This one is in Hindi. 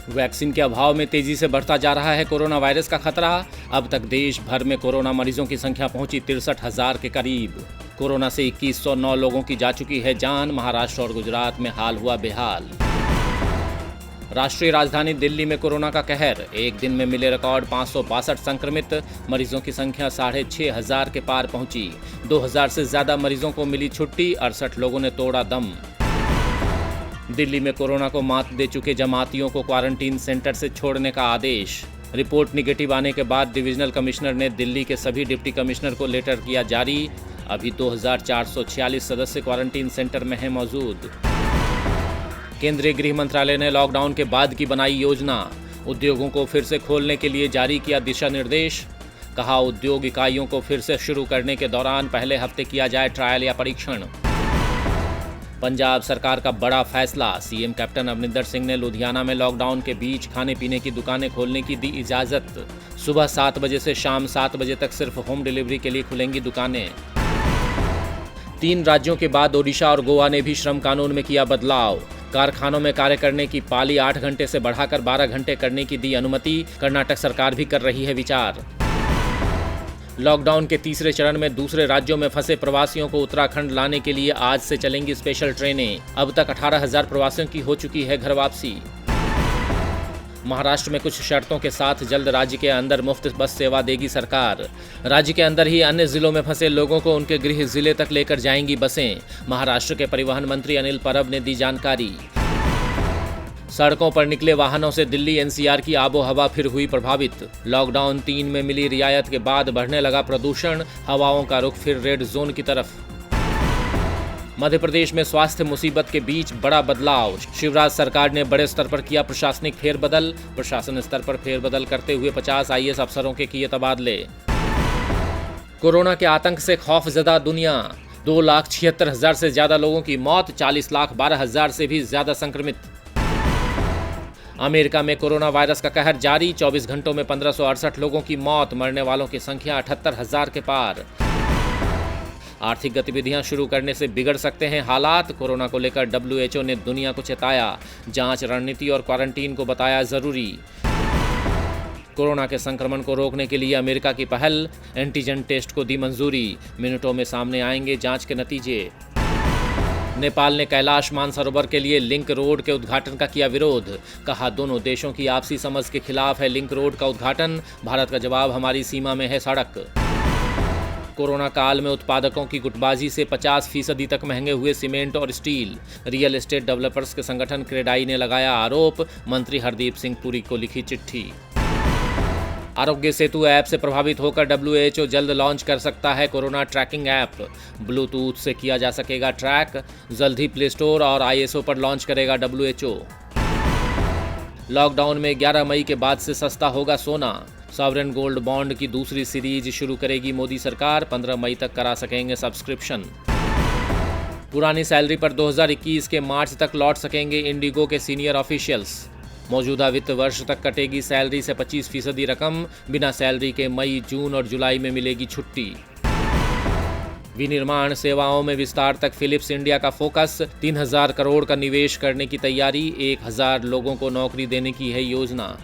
वैक्सीन के अभाव में तेजी से बढ़ता जा रहा है कोरोना वायरस का खतरा। अब तक देश भर में कोरोना मरीजों की संख्या पहुंची 63,000 के करीब। कोरोना से 2109 लोगों की जा चुकी है जान। महाराष्ट्र और गुजरात में हाल हुआ बेहाल। राष्ट्रीय राजधानी दिल्ली में कोरोना का कहर। एक दिन में मिले रिकॉर्ड 562 संक्रमित। मरीजों की संख्या 6,500 के पार पहुंची। 2000 से ज्यादा मरीजों को मिली छुट्टी। 68 लोगों ने तोड़ा दम। दिल्ली में कोरोना को मात दे चुके जमातियों को क्वारंटीन सेंटर से छोड़ने का आदेश। रिपोर्ट निगेटिव आने के बाद डिविजनल कमिश्नर ने दिल्ली के सभी डिप्टी कमिश्नर को लेटर किया जारी। अभी 2446 सदस्य क्वारंटीन सेंटर में हैं मौजूद। केंद्रीय गृह मंत्रालय ने लॉकडाउन के बाद की बनाई योजना। उद्योगों को फिर से खोलने के लिए जारी किया दिशा निर्देश। कहा, उद्योग इकाइयों को फिर से शुरू करने के दौरान पहले हफ्ते किया जाए ट्रायल या परीक्षण। पंजाब सरकार का बड़ा फैसला। सीएम कैप्टन अमरिंदर सिंह ने लुधियाना में लॉकडाउन के बीच खाने पीने की दुकानें खोलने की दी इजाजत। सुबह 7 बजे से शाम 7 बजे तक सिर्फ होम डिलीवरी के लिए खुलेंगी दुकानें। 3 राज्यों के बाद ओडिशा और गोवा ने भी श्रम कानून में किया बदलाव। कारखानों में कार्य करने की पाली 8 घंटे से बढ़ाकर 12 घंटे करने की दी अनुमति। कर्नाटक सरकार भी कर रही है विचार। लॉकडाउन के तीसरे चरण में दूसरे राज्यों में फंसे प्रवासियों को उत्तराखंड लाने के लिए आज से चलेंगी स्पेशल ट्रेनें। अब तक 18,000 प्रवासियों की हो चुकी है घर वापसी। महाराष्ट्र में कुछ शर्तों के साथ जल्द राज्य के अंदर मुफ्त बस सेवा देगी सरकार। राज्य के अंदर ही अन्य जिलों में फंसे लोगों को उनके गृह जिले तक लेकर जाएंगी बसें। महाराष्ट्र के परिवहन मंत्री अनिल परब ने दी जानकारी। सड़कों पर निकले वाहनों से दिल्ली एनसीआर की आबोहवा फिर हुई प्रभावित। लॉकडाउन 3 में मिली रियायत के बाद बढ़ने लगा प्रदूषण। हवाओं का रुख फिर रेड जोन की तरफ। मध्य प्रदेश में स्वास्थ्य मुसीबत के बीच बड़ा बदलाव। शिवराज सरकार ने बड़े स्तर पर किया प्रशासनिक फेरबदल। प्रशासन स्तर पर फेरबदल करते हुए 50 आईएएस अफसरों के किए तबादले। कोरोना के आतंक से खौफजदा दुनिया। 2,76,000 से ज्यादा लोगों की मौत। 40,12,000 से भी ज्यादा संक्रमित। अमेरिका में कोरोना वायरस का कहर जारी। 24 घंटों में 1568 लोगों की मौत। मरने वालों की संख्या 78,000 के पार। आर्थिक गतिविधियां शुरू करने से बिगड़ सकते हैं हालात। कोरोना को लेकर WHO ने दुनिया को चेताया। जांच रणनीति और क्वारंटीन को बताया जरूरी। कोरोना के संक्रमण को रोकने के लिए अमेरिका की पहल। एंटीजन टेस्ट को दी मंजूरी। मिनटों में सामने आएंगे जांच के नतीजे। नेपाल ने कैलाश मानसरोवर के लिए लिंक रोड के उद्घाटन का किया विरोध। कहा, दोनों देशों की आपसी समझ के खिलाफ है लिंक रोड का उद्घाटन। भारत का जवाब, हमारी सीमा में है सड़क। कोरोना काल में उत्पादकों की गुटबाजी से 50% तक महंगे हुए सीमेंट और स्टील। रियल एस्टेट डेवलपर्स के संगठन क्रेडाई ने लगाया आरोप। मंत्री हरदीप सिंह पुरी को लिखी चिट्ठी। आरोग्य सेतु ऐप से प्रभावित होकर WHO जल्द लॉन्च कर सकता है कोरोना ट्रैकिंग ऐप। ब्लूटूथ से किया जा सकेगा ट्रैक। जल्द ही प्ले स्टोर और ISO पर लॉन्च करेगा WHO। लॉकडाउन में 11 मई के बाद से सस्ता होगा सोना। सॉवरेन गोल्ड बॉन्ड की दूसरी सीरीज शुरू करेगी मोदी सरकार। 15 मई तक करा सकेंगे सब्सक्रिप्शन। पुरानी सैलरी पर 2021 के मार्च तक लौट सकेंगे इंडिगो के सीनियर ऑफिशियल्स। मौजूदा वित्त वर्ष तक कटेगी सैलरी से 25% रकम। बिना सैलरी के मई, जून और जुलाई में मिलेगी छुट्टी। विनिर्माण सेवाओं में विस्तार तक फिलिप्स इंडिया का फोकस। 3,000 करोड़ का निवेश करने की तैयारी। 1,000 लोगों को नौकरी देने की है योजना।